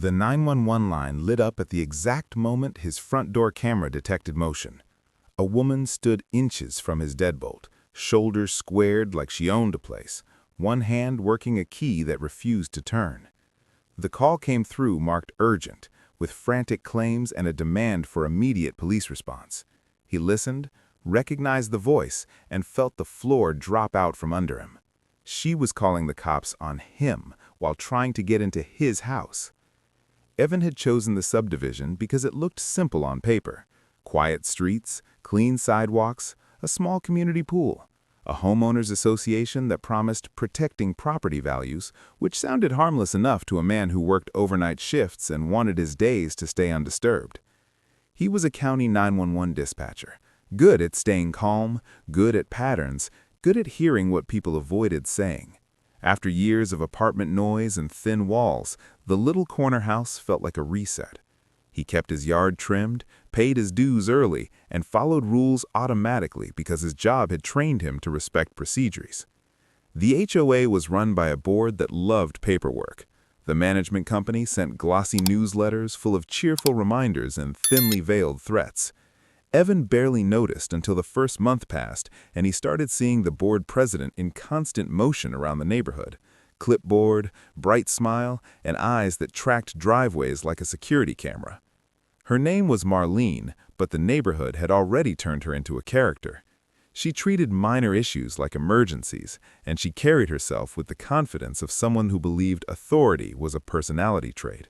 The 911 line lit up at the exact moment his front door camera detected motion. A woman stood inches from his deadbolt, shoulders squared like she owned a place, one hand working a key that refused to turn. The call came through marked urgent, with frantic claims and a demand for immediate police response. He listened, recognized the voice, and felt the floor drop out from under him. She was calling the cops on him while trying to get into his house. Evan had chosen the subdivision because it looked simple on paper. Quiet streets, clean sidewalks, a small community pool, a homeowners association that promised protecting property values, which sounded harmless enough to a man who worked overnight shifts and wanted his days to stay undisturbed. He was a county 911 dispatcher, good at staying calm, good at patterns, good at hearing what people avoided saying. After years of apartment noise and thin walls, the little corner house felt like a reset. He kept his yard trimmed, paid his dues early, and followed rules automatically because his job had trained him to respect procedures. The HOA was run by a board that loved paperwork. The management company sent glossy newsletters full of cheerful reminders and thinly veiled threats. Evan barely noticed until the first month passed and he started seeing the board president in constant motion around the neighborhood. Clipboard, bright smile, and eyes that tracked driveways like a security camera. Her name was Marlene, but the neighborhood had already turned her into a character. She treated minor issues like emergencies, and she carried herself with the confidence of someone who believed authority was a personality trait.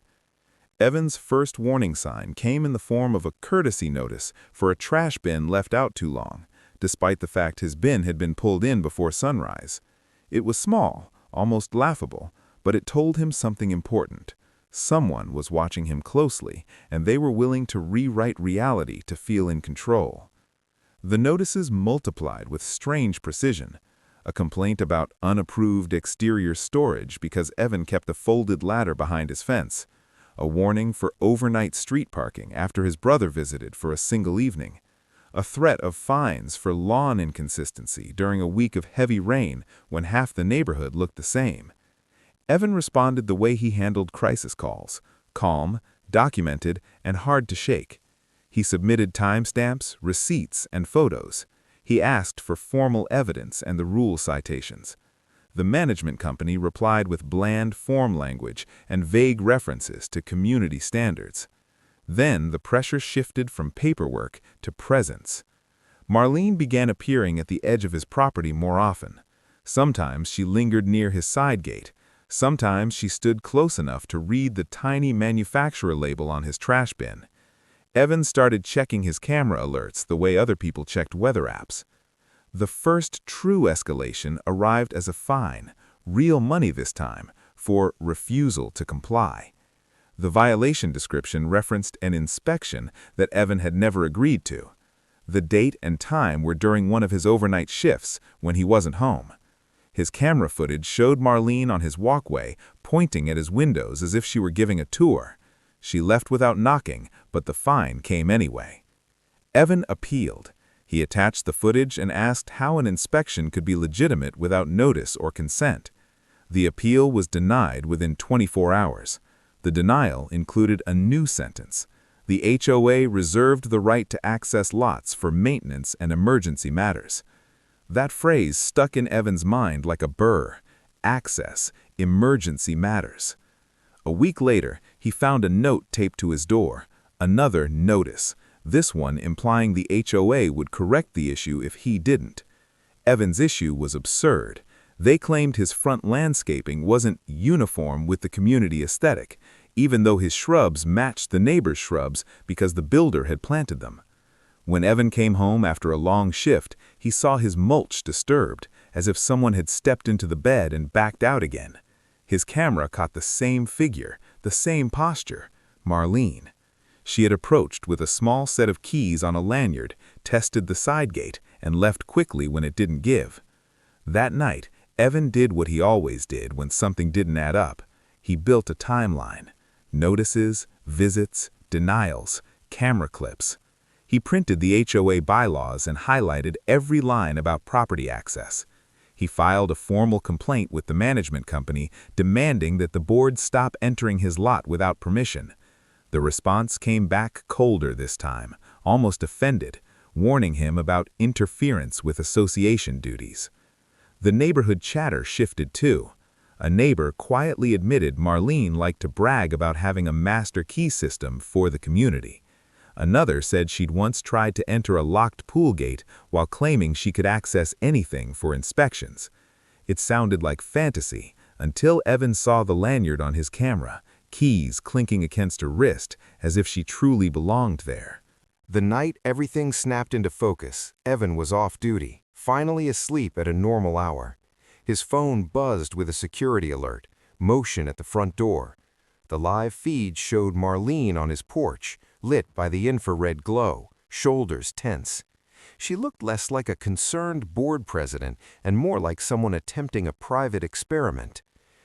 Evan's first warning sign came in the form of a courtesy notice for a trash bin left out too long, despite the fact his bin had been pulled in before sunrise. It was small, almost laughable, but it told him something important. Someone was watching him closely, and they were willing to rewrite reality to feel in control. The notices multiplied with strange precision. A complaint about unapproved exterior storage because Evan kept a folded ladder behind his fence. A warning for overnight street parking after his brother visited for a single evening. A threat of fines for lawn inconsistency during a week of heavy rain when half the neighborhood looked the same. Evan responded the way he handled crisis calls, calm, documented, and hard to shake. He submitted timestamps, receipts, and photos. He asked for formal evidence and the rule citations. The management company replied with bland form language and vague references to community standards. Then the pressure shifted from paperwork to presence. Marlene began appearing at the edge of his property more often. Sometimes she lingered near his side gate. Sometimes she stood close enough to read the tiny manufacturer label on his trash bin. Evan started checking his camera alerts the way other people checked weather apps. The first true escalation arrived as a fine, real money this time, for refusal to comply. The violation description referenced an inspection that Evan had never agreed to. The date and time were during one of his overnight shifts when he wasn't home. His camera footage showed Marlene on his walkway, pointing at his windows as if she were giving a tour. She left without knocking, but the fine came anyway. Evan appealed. He attached the footage and asked how an inspection could be legitimate without notice or consent. The appeal was denied within 24 hours. The denial included a new sentence. The HOA reserved the right to access lots for maintenance and emergency matters. That phrase stuck in Evan's mind like a burr. Access, emergency matters. A week later, he found a note taped to his door, another notice. This one implying the HOA would correct the issue if he didn't. Evan's issue was absurd. They claimed his front landscaping wasn't uniform with the community aesthetic, even though his shrubs matched the neighbor's shrubs because the builder had planted them. When Evan came home after a long shift, he saw his mulch disturbed, as if someone had stepped into the bed and backed out again. His camera caught the same figure, the same posture, Marlene. She had approached with a small set of keys on a lanyard, tested the side gate, and left quickly when it didn't give. That night, Evan did what he always did when something didn't add up. He built a timeline. Notices, visits, denials, camera clips. He printed the HOA bylaws and highlighted every line about property access. He filed a formal complaint with the management company, demanding that the board stop entering his lot without permission. The response came back colder this time, almost offended, warning him about interference with association duties. The neighborhood chatter shifted too. A neighbor quietly admitted Marlene liked to brag about having a master key system for the community. Another said she'd once tried to enter a locked pool gate while claiming she could access anything for inspections. It sounded like fantasy until Evan saw the lanyard on his camera, keys clinking against her wrist as if she truly belonged there. The night everything snapped into focus, Evan was off duty, finally asleep at a normal hour. His phone buzzed with a security alert, motion at the front door. The live feed showed Marlene on his porch, lit by the infrared glow, shoulders tense. She looked less like a concerned board president and more like someone attempting a private experiment.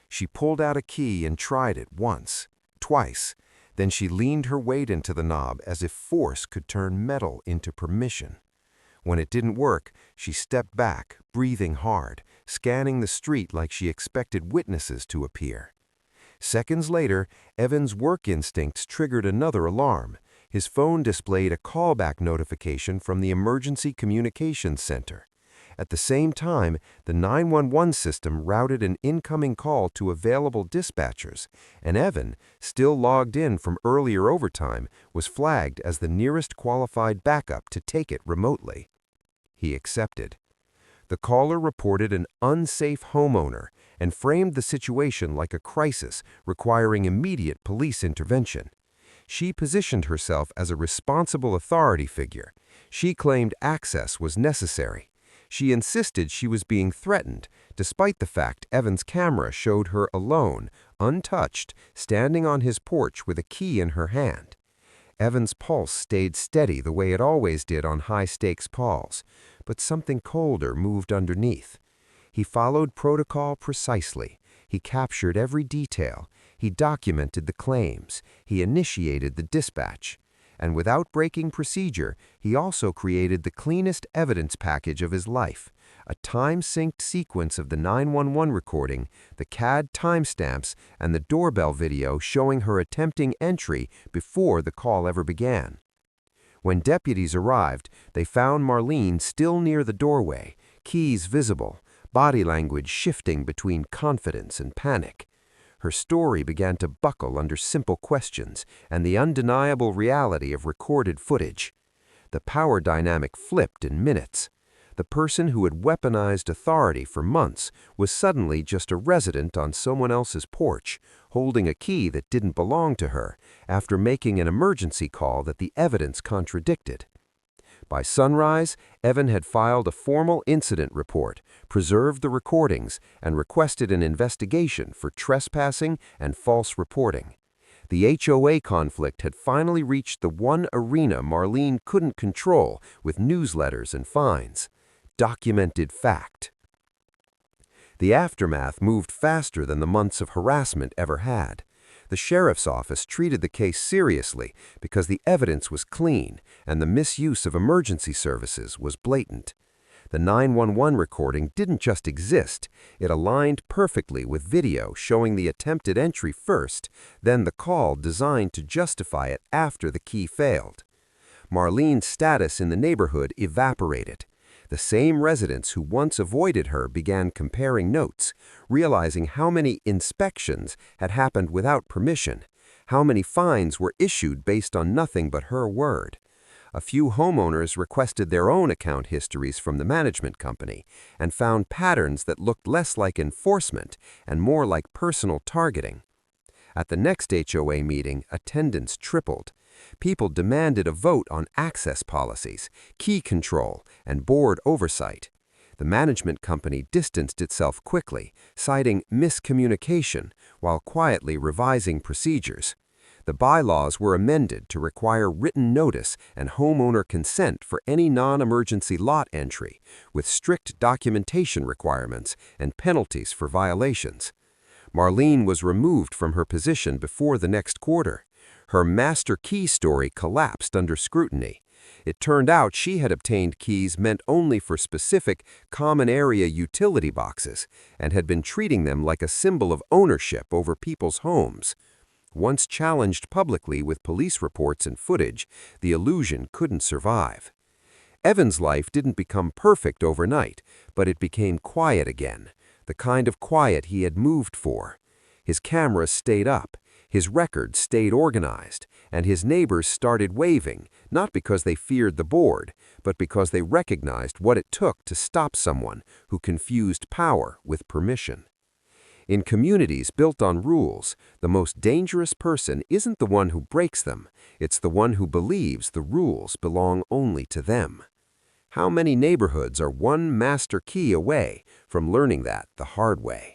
She pulled out a key and tried it once, twice. Then she leaned her weight into the knob as if force could turn metal into permission. When it didn't work, she stepped back, breathing hard, scanning the street like she expected witnesses to appear. Seconds later, Evan's work instincts triggered another alarm. His phone displayed a callback notification from the Emergency Communications Center. At the same time, the 911 system routed an incoming call to available dispatchers, and Evan, still logged in from earlier overtime, was flagged as the nearest qualified backup to take it remotely. He accepted. The caller reported an unsafe homeowner and framed the situation like a crisis requiring immediate police intervention. She positioned herself as a responsible authority figure. She claimed access was necessary. She insisted she was being threatened, despite the fact Evan's camera showed her alone, untouched, standing on his porch with a key in her hand. Evan's pulse stayed steady the way it always did on high-stakes calls, but something colder moved underneath. He followed protocol precisely. He captured every detail. He documented the claims. He initiated the dispatch. And without breaking procedure, he also created the cleanest evidence package of his life, a time-synced sequence of the 911 recording, the CAD timestamps, and the doorbell video showing her attempting entry before the call ever began. When deputies arrived, they found Marlene still near the doorway, keys visible, body language shifting between confidence and panic. Her story began to buckle under simple questions and the undeniable reality of recorded footage. The power dynamic flipped in minutes. The person who had weaponized authority for months was suddenly just a resident on someone else's porch, holding a key that didn't belong to her, after making an emergency call that the evidence contradicted. By sunrise, Evan had filed a formal incident report, preserved the recordings, and requested an investigation for trespassing and false reporting. The HOA conflict had finally reached the one arena Marlene couldn't control with newsletters and fines. Documented fact. The aftermath moved faster than the months of harassment ever had. The sheriff's office treated the case seriously because the evidence was clean and the misuse of emergency services was blatant. The 911 recording didn't just exist, it aligned perfectly with video showing the attempted entry first, then the call designed to justify it after the key failed. Marlene's status in the neighborhood evaporated. The same residents who once avoided her began comparing notes, realizing how many inspections had happened without permission, how many fines were issued based on nothing but her word. A few homeowners requested their own account histories from the management company and found patterns that looked less like enforcement and more like personal targeting. At the next HOA meeting, attendance tripled. People demanded a vote on access policies, key control, and board oversight. The management company distanced itself quickly, citing miscommunication while quietly revising procedures. The bylaws were amended to require written notice and homeowner consent for any non-emergency lot entry, with strict documentation requirements and penalties for violations. Marlene was removed from her position before the next quarter. Her master key story collapsed under scrutiny. It turned out she had obtained keys meant only for specific, common area utility boxes and had been treating them like a symbol of ownership over people's homes. Once challenged publicly with police reports and footage, the illusion couldn't survive. Evan's life didn't become perfect overnight, but it became quiet again, the kind of quiet he had moved for. His cameras stayed up, his records stayed organized, and his neighbors started waving, not because they feared the board, but because they recognized what it took to stop someone who confused power with permission. In communities built on rules, the most dangerous person isn't the one who breaks them, it's the one who believes the rules belong only to them. How many neighborhoods are one master key away from learning that the hard way?